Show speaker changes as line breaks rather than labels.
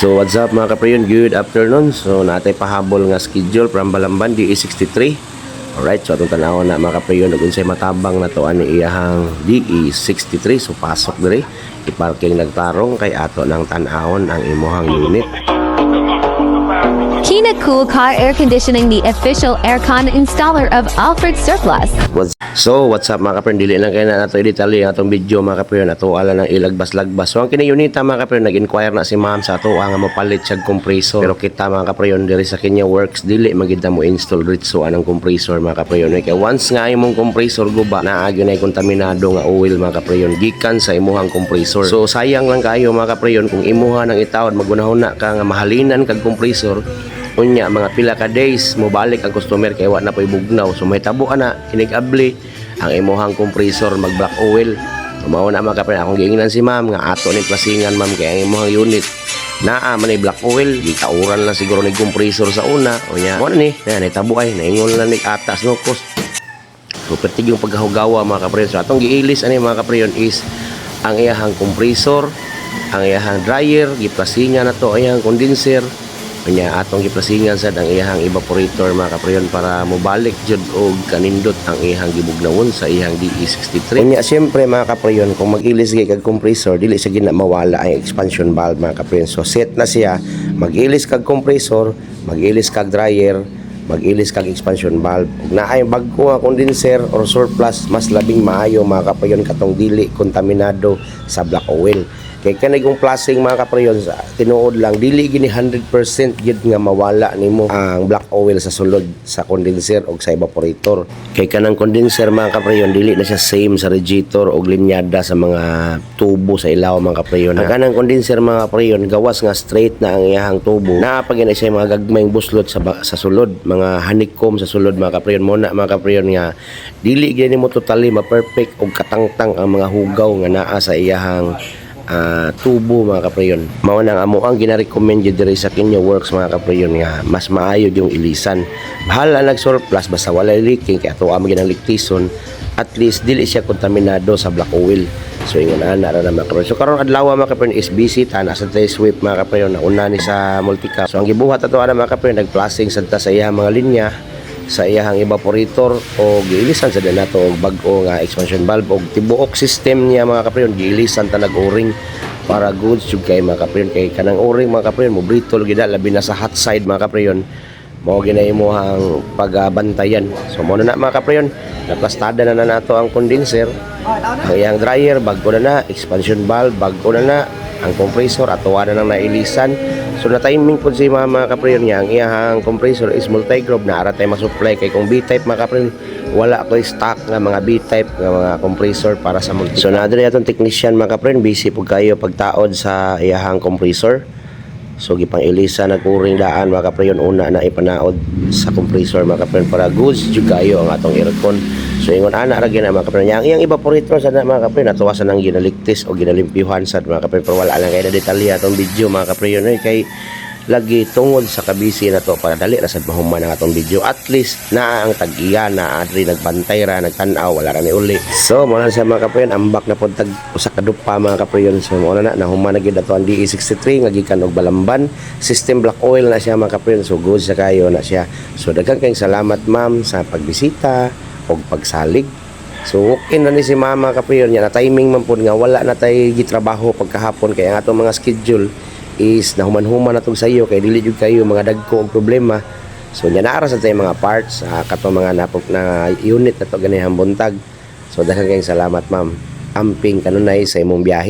So what's up mga kaprayon, good afternoon. So natay pahabol nga schedule from Balamban DE63. Alright, so atong tanawon na mga kaprayon ug unsay matabang na to ani iyahang DE63. So pasok diri, iparking nagtarong kay ato nang tan-awon ang imuhang unit.
Kina Cool Car Air Conditioning, the official aircon installer of Alfred Surplus.
What's up mga kaprayon, dili lang kay na nato i-detalye atong video mga kaprayon, ato ala nang ilagbas-lagbas. So ang kini unita mga kaprayon, nag-inquire na si ma'am sa ato nga mapalit siya compressor. Pero kita mga kaprayon diri sa kanya works dili magid mo install ritso anang compressor mga kaprayon. Kay once nga imong compressor guba, naagyo na kontaminado nga oil mga kaprayon gikan sa imuhang compressor. So sayang lang kayo mga kaprayon kung imuha nang itawad magunahon na ka nga mahalinan kag compressor. Unya mga pila ka days mo balik ang customer kay wa na poy bugnaw. So may tabo ana kinigabli ang imuhang compressor mag black oil. Mao na mga kaprayon akong giingan si ma'am nga ato ni plasingan ma'am kay ang imuhang unit naa man ay black oil gitauran lang siguro ni compressor sa una. Unya mo na ni tabo ay naingon lang ni atas no cost. So pertig yung pagkahugawa mga kaprayon. So atong giilis ani mga kaprayon is ang iyahang compressor, ang iyahang dryer, giplasingan na to iyang condenser. Kanya atong giplasingan sad ang iyahang evaporator mga kaprayon para mobalik jud og kanindot ang iyahang gibugnawon sa iyahang DE63. Kanya siyempre mga kaprayon kung mag-ilis kag compressor dili sa gina mawala ang expansion valve mga kaprayon. So set na siya mag-ilis kag compressor, mag-ilis kag dryer, mag-ilis kag expansion valve. Ug naay bagko nga condenser or surplus mas labing maayo mga kaprayon katong dili kontaminado sa black oil. Kay kanay kung plasing mga kaprayon sa tinuod lang dili gini 100% gyud nga mawala nimo ang black oil sa sulod sa condenser o sa evaporator. Kay kanang condenser mga kaprayon dili na siya same sa radiator o linyada sa mga tubo sa ilaw mga kaprayon. Ang kanang condenser mga kaprayon gawas nga straight na ang iyahang tubo. Naa pa gina siya mga gagmayng buslot sa sulod, mga honeycomb sa sulod mga kaprayon. Mo na mga kaprayon nga dili gyud nimo totally ma-perfect og katangtang ang mga hugaw nga naa sa iyahang tubo mga kaprayon. Mao nang amo ang gina-recommend yun diri sa Kenya Works mga kaprayon nga mas maayo yung ilisan. Bahala nag surplus basta wala leaking kay ato amo ginang liktison at least dili siya kontaminado sa black oil. So ingon ana ra mga kaprayon. So karon adlaw mga kaprayon is busy ta na sa sweep mga kaprayon na una ni sa multicap. So ang gibuhat ato ana mga kaprayon nagplasing sad ta sa iyang mga linya sa iyahang evaporator o giilisan sa nato og bag-o nga expansion valve og tibuok system niya mga kaprayon giilisan ta nag-o-ring para goods jud kay mga kaprayon. Kay kanang o-ring mga kaprayon mo brittle gid labi na sa hot side mga kaprayon mao ginay mo ang pagbantayan. So mo na mga kaprayon naplastada na nato ang condenser, ang iyang dryer bag-o na expansion valve bag-o na ang compressor atuwa na nang nailisan. So na timing po si mga kaprayon niya ang iyahang compressor is multi-groove na ara tay masupply kay kung B-type mga kaprayon wala ko stock nga mga B-type nga mga compressor para sa multi. So na diri atong technician mga kaprayon busy pug kayo pagtaod sa iyahang compressor. So gipang ilisa nag-uring daan mga kaprayon una na ipanaod sa compressor mga kaprayon para goods jud kayo ang atong aircon. So ingon ana ra gina mga kaprayon ang iyang evaporator sa mga kaprayon natuwasan nang ginaligtis o ginalimpyuhan sad mga kaprayon pero wala lang kay na detalye atong video mga kaprayon kay lagi tungod sa kabisi na to para dali ra sad mahuman ang atong video. At least naa ang tag-iya na adri nagbantay ra nagtan-aw wala ra ni uli. So mo na sa mga kaprayon ambak na pod tag usa ka dupa mga kaprayon. So mo na nahuman na gid ato ang DE63 nga gikan og Balamban system black oil na siya mga kaprayon. So good sa kayo na siya. So daghang kayong salamat ma'am sa pagbisita og pagsalig. So okay na ni si mama kaprayon niya na timing man pod nga wala na tay gitrabaho pagkahapon kay ang atong mga schedule is nahuman-human natong sayo kay dili jud kayo mga dagko og problema. So nya naara sa tay mga parts kato mga napok na unit nato ganihang buntag. So daghang kayong salamat ma'am. Amping kanunay sa imong biyahe.